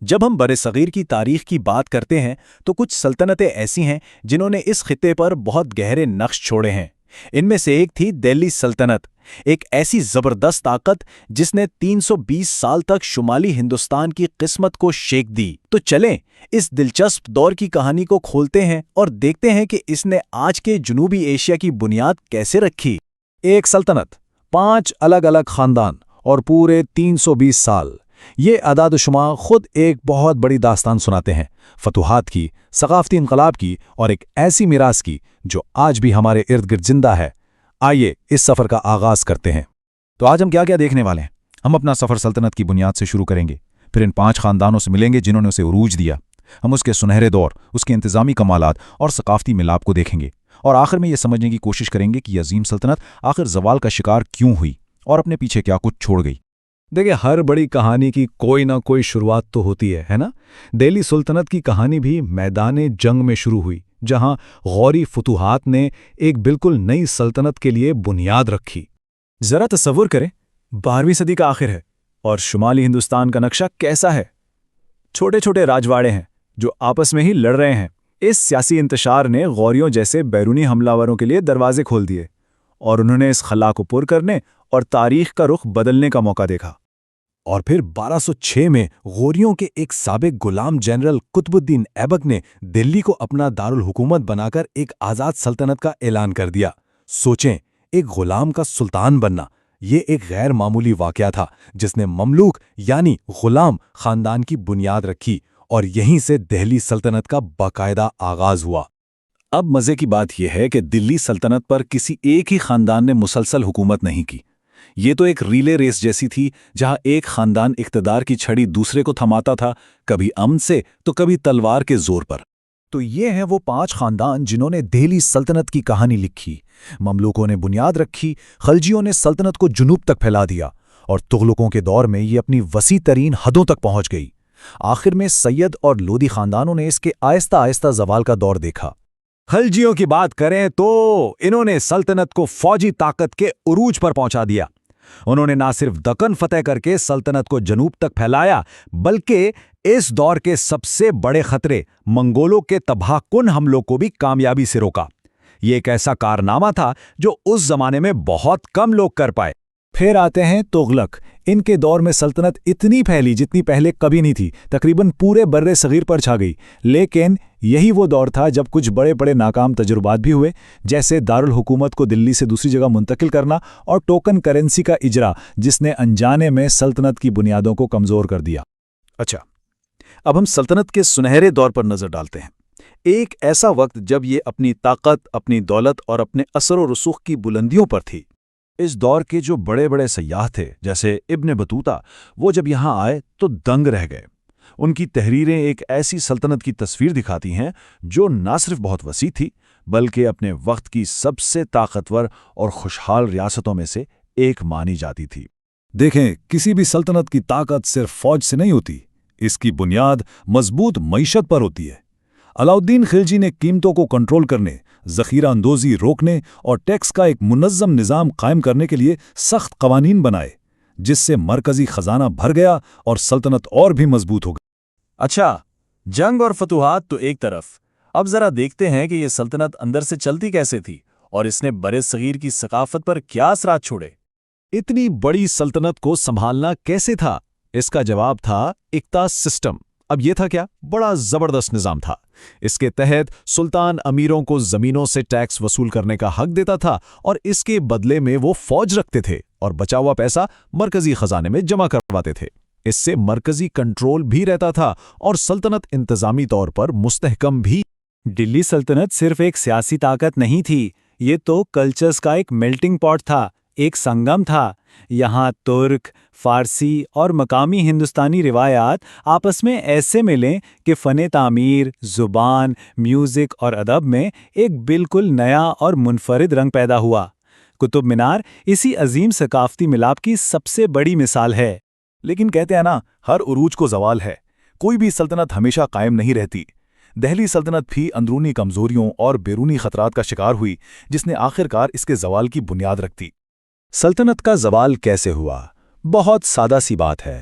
جب ہم برصغیر کی تاریخ کی بات کرتے ہیں تو کچھ سلطنتیں ایسی ہیں جنہوں نے اس خطے پر بہت گہرے نقش چھوڑے ہیں۔ ان میں سے ایک تھی دہلی سلطنت، ایک ایسی زبردست طاقت جس نے 320 سال تک شمالی ہندوستان کی قسمت کو شیک دی۔ تو چلیں اس دلچسپ دور کی کہانی کو کھولتے ہیں اور دیکھتے ہیں کہ اس نے آج کے جنوبی ایشیا کی بنیاد کیسے رکھی۔ ایک سلطنت، 5 الگ الگ خاندان اور پورے 320 سال۔ یہ اعداد و شمار خود ایک بہت بڑی داستان سناتے ہیں، فتوحات کی، ثقافتی انقلاب کی اور ایک ایسی میراث کی جو آج بھی ہمارے ارد گرد زندہ ہے۔ آئیے اس سفر کا آغاز کرتے ہیں۔ تو آج ہم کیا کیا دیکھنے والے ہیں؟ ہم اپنا سفر سلطنت کی بنیاد سے شروع کریں گے، پھر ان 5 خاندانوں سے ملیں گے جنہوں نے اسے عروج دیا۔ ہم اس کے سنہرے دور، اس کے انتظامی کمالات اور ثقافتی ملاپ کو دیکھیں گے، اور آخر میں یہ سمجھنے کی کوشش کریں گے کہ یہ عظیم سلطنت آخر زوال کا شکار کیوں ہوئی اور اپنے پیچھے کیا کچھ چھوڑ گئی۔ دیکھیں، ہر بڑی کہانی کی کوئی نہ کوئی شروعات تو ہوتی ہے نا؟ دہلی سلطنت کی کہانی بھی میدان جنگ میں شروع ہوئی، جہاں غوری فتوحات نے ایک بالکل نئی سلطنت کے لیے بنیاد رکھی۔ ذرا تصور کریں، 12ویں صدی کا آخر ہے اور شمالی ہندوستان کا نقشہ کیسا ہے؟ چھوٹے چھوٹے راجواڑے ہیں جو آپس میں ہی لڑ رہے ہیں۔ اس سیاسی انتشار نے غوریوں جیسے بیرونی حملہ آوروں کے لیے دروازے کھول دیے، اور انہوں نے اس خلا کو پر کرنے اور تاریخ کا رخ بدلنے کا موقع دیکھا۔ اور پھر 1206 میں غوریوں کے ایک سابق غلام جنرل قطب الدین ایبک نے دلی کو اپنا دارالحکومت بنا کر ایک آزاد سلطنت کا اعلان کر دیا۔ سوچیں، ایک غلام کا سلطان بننا، یہ ایک غیر معمولی واقعہ تھا جس نے مملوک یعنی غلام خاندان کی بنیاد رکھی، اور یہیں سے دہلی سلطنت کا باقاعدہ آغاز ہوا۔ اب مزے کی بات یہ ہے کہ دلی سلطنت پر کسی ایک ہی خاندان نے مسلسل حکومت نہیں کی۔ یہ تو ایک ریلے ریس جیسی تھی جہاں ایک خاندان اقتدار کی چھڑی دوسرے کو تھماتا تھا، کبھی امن سے تو کبھی تلوار کے زور پر۔ تو یہ ہیں وہ 5 خاندان جنہوں نے دہلی سلطنت کی کہانی لکھی۔ مملوکوں نے بنیاد رکھی، خلجیوں نے سلطنت کو جنوب تک پھیلا دیا، اور تغلقوں کے دور میں یہ اپنی وسیع ترین حدوں تک پہنچ گئی۔ آخر میں سید اور لودھی خاندانوں نے اس کے آہستہ آہستہ زوال کا دور دیکھا۔ خلجیوں کی بات کریں تو انہوں نے سلطنت کو فوجی طاقت کے عروج پر پہنچا دیا۔ انہوں نے نہ صرف دکن فتح کر کے سلطنت کو جنوب تک پھیلایا، بلکہ اس دور کے سب سے بڑے خطرے منگولوں کے تباہ کن حملوں کو بھی کامیابی سے روکا۔ یہ ایک ایسا کارنامہ تھا جو اس زمانے میں بہت کم لوگ کر پائے۔ پھر آتے ہیں تغلق۔ ان کے دور میں سلطنت اتنی پھیلی جتنی پہلے کبھی نہیں تھی، تقریباً پورے بر صغیر پر چھا گئی۔ لیکن یہی وہ دور تھا جب کچھ بڑے بڑے ناکام تجربات بھی ہوئے، جیسے دارالحکومت کو دلی سے دوسری جگہ منتقل کرنا اور ٹوکن کرنسی کا اجرا، جس نے انجانے میں سلطنت کی بنیادوں کو کمزور کر دیا۔ اچھا، اب ہم سلطنت کے سنہرے دور پر نظر ڈالتے ہیں۔ ایک ایسا وقت جب یہ اپنی طاقت، اپنی دولت اور اپنے اثر و رسوخ کی بلندیوں پر تھی۔ اس دور کے جو بڑے بڑے سیاح تھے جیسے ابن بطوطہ، وہ جب یہاں آئے تو دنگ رہ گئے۔ ان کی تحریریں ایک ایسی سلطنت کی تصویر دکھاتی ہیں جو نہ صرف بہت وسیع تھی بلکہ اپنے وقت کی سب سے طاقتور اور خوشحال ریاستوں میں سے ایک مانی جاتی تھی۔ دیکھیں، کسی بھی سلطنت کی طاقت صرف فوج سے نہیں ہوتی، اس کی بنیاد مضبوط معیشت پر ہوتی ہے۔ علاؤالدین خلجی نے قیمتوں کو کنٹرول کرنے، ذخیرہ اندوزی روکنے اور ٹیکس کا ایک منظم نظام قائم کرنے کے لیے سخت قوانین بنائے، جس سے مرکزی خزانہ بھر گیا اور سلطنت اور بھی مضبوط ہو گئی۔ اچھا، جنگ اور فتوحات تو ایک طرف، اب ذرا دیکھتے ہیں کہ یہ سلطنت اندر سے چلتی کیسے تھی اور اس نے برصغیر کی ثقافت پر کیا اثرات چھوڑے۔ اتنی بڑی سلطنت کو سنبھالنا کیسے تھا؟ اس کا جواب تھا اقتا سسٹم۔ اب یہ تھا کیا؟ بڑا زبردست نظام تھا۔ اس کے تحت سلطان امیروں کو زمینوں سے ٹیکس وصول کرنے کا حق دیتا تھا، اور اس کے بدلے میں وہ فوج رکھتے تھے اور بچا ہوا پیسہ مرکزی خزانے میں جمع کرواتے تھے۔ اس سے مرکزی کنٹرول بھی رہتا تھا اور سلطنت انتظامی طور پر مستحکم بھی۔ دلی سلطنت صرف ایک سیاسی طاقت نہیں تھی، یہ تو کلچرز کا ایک میلٹنگ پاٹ تھا، ایک سنگم تھا۔ یہاں ترک، فارسی اور مقامی ہندوستانی روایات آپس میں ایسے ملیں کہ فن تعمیر، زبان، میوزک اور ادب میں ایک بالکل نیا اور منفرد رنگ پیدا ہوا۔ قطب مینار اسی عظیم ثقافتی ملاپ کی سب سے بڑی مثال ہے۔ لیکن کہتے ہیں نا، ہر عروج کو زوال ہے۔ کوئی بھی سلطنت ہمیشہ قائم نہیں رہتی۔ دہلی سلطنت بھی اندرونی کمزوریوں اور بیرونی خطرات کا شکار ہوئی، جس نے آخرکار اس کے زوال کی بنیاد رکھ دی۔ سلطنت کا زوال کیسے ہوا؟ بہت سادہ سی بات ہے